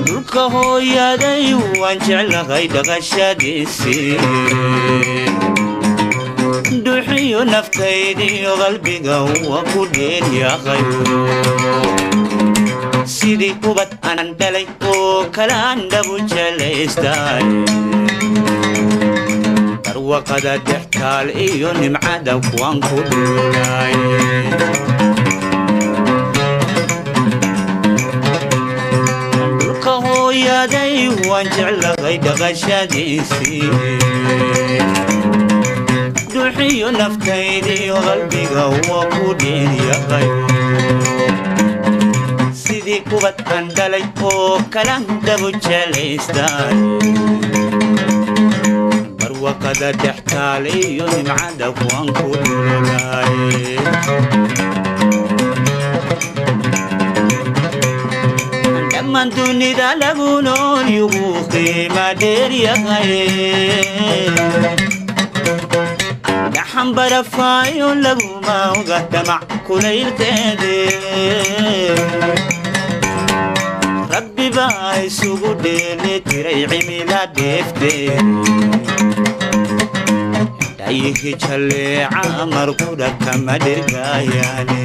dhulka hooyaday waan jeclahay dhaqashadiisii duxiyo naftaydiyo qalbiga waa ku dheeryahay sidii ubad aanan dhalay oo kale aan dhabu jelaystay barwaqada dhextaal iyo nimcada kuwaan ku dhulay hooyaday waan jeclahay dhaqashadiisii duxiyo naftaydiyo qalbiga waa ku dheeryahay sidii kubad aan dhalay oo kala dhabu jelaystay barwaqada dhextaal iyo nimcada kuwaan ku dhulay man dunida lagu nool yugu qiima dheer yahay dhaxan barafaayo laguma oga damac kulaylkeede rabbi baa isugu dheeli tiray cimila dheeftee dhayihi jalleeca markuda kama dhergaayaane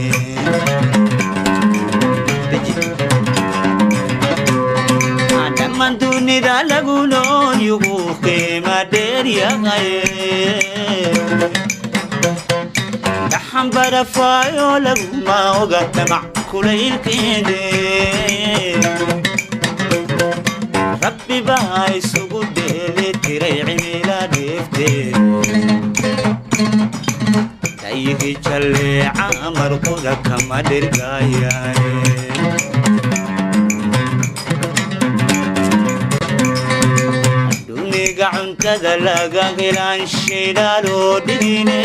man dunida lagu nool yugu qiima dheer yahay dhaxan barafaayo laguma oga damac kulaylkeede rabbi baa isugu dheeli tiray cimila dheeftee dhayihi jalleeca markuda kama dhergaayaane cuntada laga helaan shidaaloo dhigine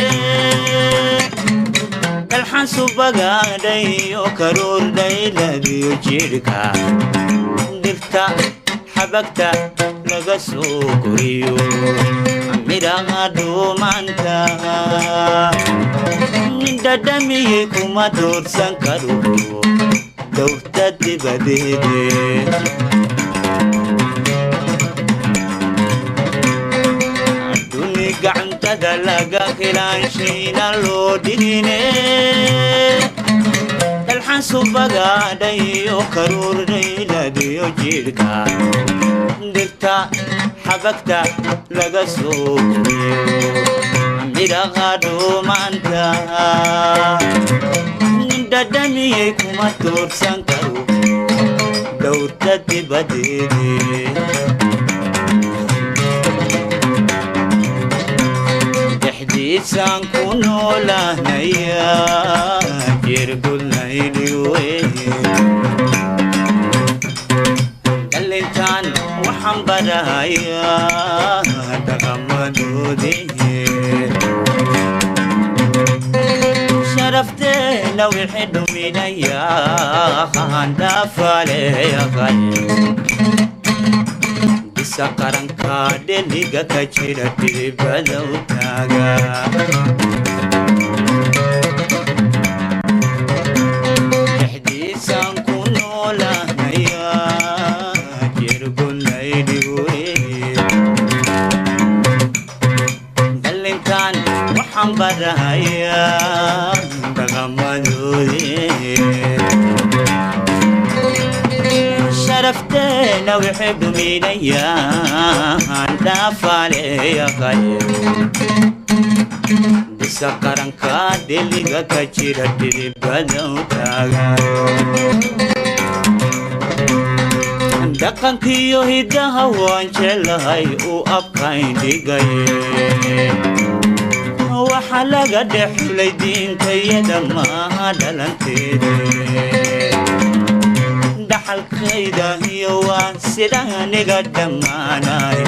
dalxan subagaadhayo karuurdhayladiyo jidhka dhirta xabagta laga soo koriyo midhaha dhuumanta dhadhamiyey kuma doorsan karo dhowrta dibadeede gacantada laga helaan shayna loo dhigine dalxan subagaadhayo karuurdhayladiyo jidhka dhirta xabagta laga soo koriyo midhaha dhuumanta dhadhamiyey kuma doorsan karo dhowrta dibadeede dhexdiisaan ku noolahnaya jirgudnaydiwe dhalintaan waxaan barahayaa dhaqamadoodii sharafteena wixii dhuminayaa handhaafaleeyaqay bisa qaranka dheliga ka jira dhibada u taaga dhexdiisaan ku noolahnaya jirgudnaydiwe dhalintaan waxaan barahayaa dhaqamadoodii sharafteena wixii dhuminayaa handhaafaleeyaqay bisa qaranka dheliga ka jira dhibada u taaga dhaqankiyo hiddaha waan jeclahay u abkayn dhigaye waxa laga dhexulay diintayada maaha dhalanteede dhaxalkayda iyo waan sidaaniga dhammaanay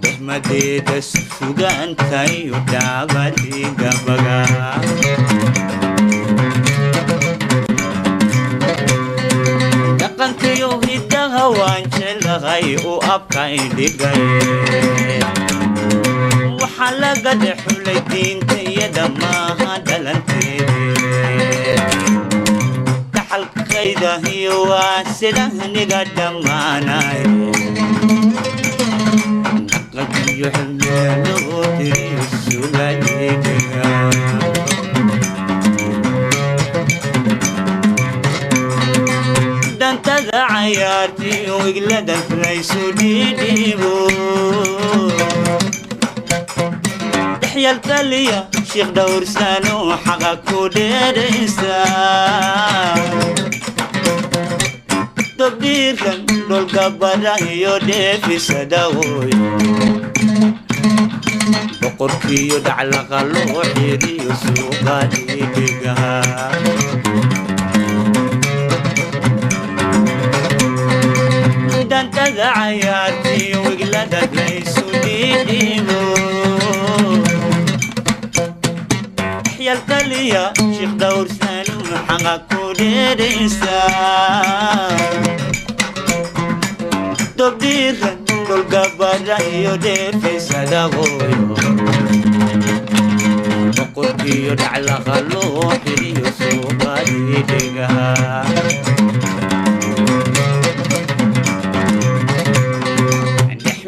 dehmadeeda sugaantayo dhaabadiga baga dhaqankiyo hiddaha waan jeclahay u abkayn dhigaye waxa laga dhexulay diintayada maaha dhalanteede dhaxalka دنتيدا هي واسده نقدم معنا نقد يحملوا السلاليدها دنتدا عيارتي وقلدت ليسوا ديديبو تحيا التالية شيخ دور سانو حقك وديريسا تبدير كان دول قبرا يودي في سداوي بقركي يدع لغلو حيري وسوقا ديديقها دانتا عياتي وقلدت ليسوا ديديبو يا التالية شيخ دور سانو حقك وديريسا تبدير دول قبرا يودي في سداوي بقركي يدع لغلو حيري وسوقا ديديقها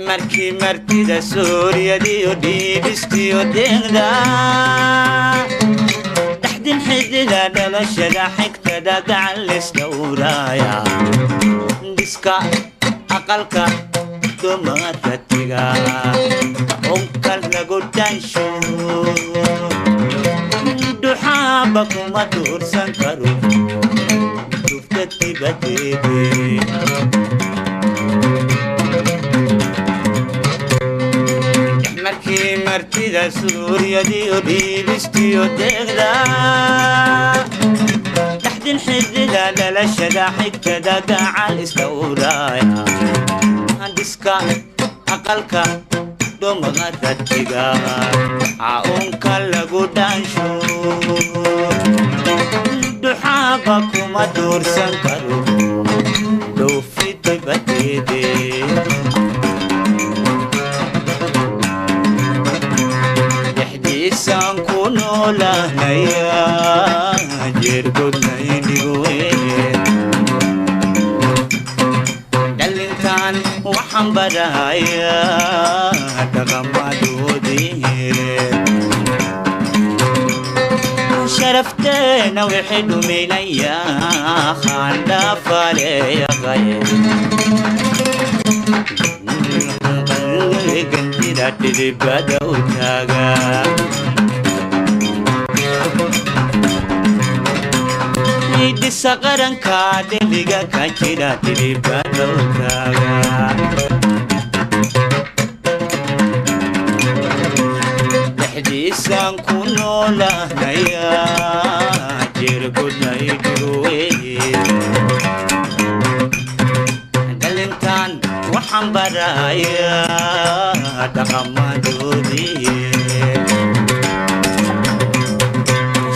markii martida Suuriyadiyo dhiibistiyo deeqda dhaxdin xidida dhalashada xigtada gacan lisdhowraaya dhiska aqalka dumarkatiga onkal lagu dhansho duxaaba kuma duursan karo dufta dibadeede markii martida Suuriyadiyo dhiibistiyo deeqda dhaxdin xidida dhalashada xigtada gacan isdhowraaya dhiska aqalka dumarkatiga onkal lagu dhansho duxaaba kuma duursan karo dufta dibadeede إنسان كونوا لهنيا جرقود نيديوين دلنتان وحن برايا تغمدوا ديه شرفتنا وحدوا من أيام خان دافالي غير Didi badau taga Idi sakaran ka diliga kachira didi badau taga Dahdi san kunola naya jirgud naiduwe Dalintan waxan baraya تغمدودي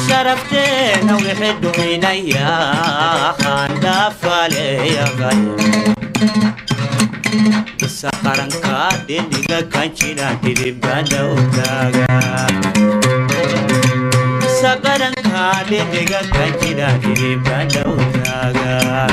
شرفتنا وحدوا من أيام خان دافالي غير سقرن كادي نيجا كانشينا دي بدو تاغا سقرن كادي نيجا كانشينا دي بدو تاغا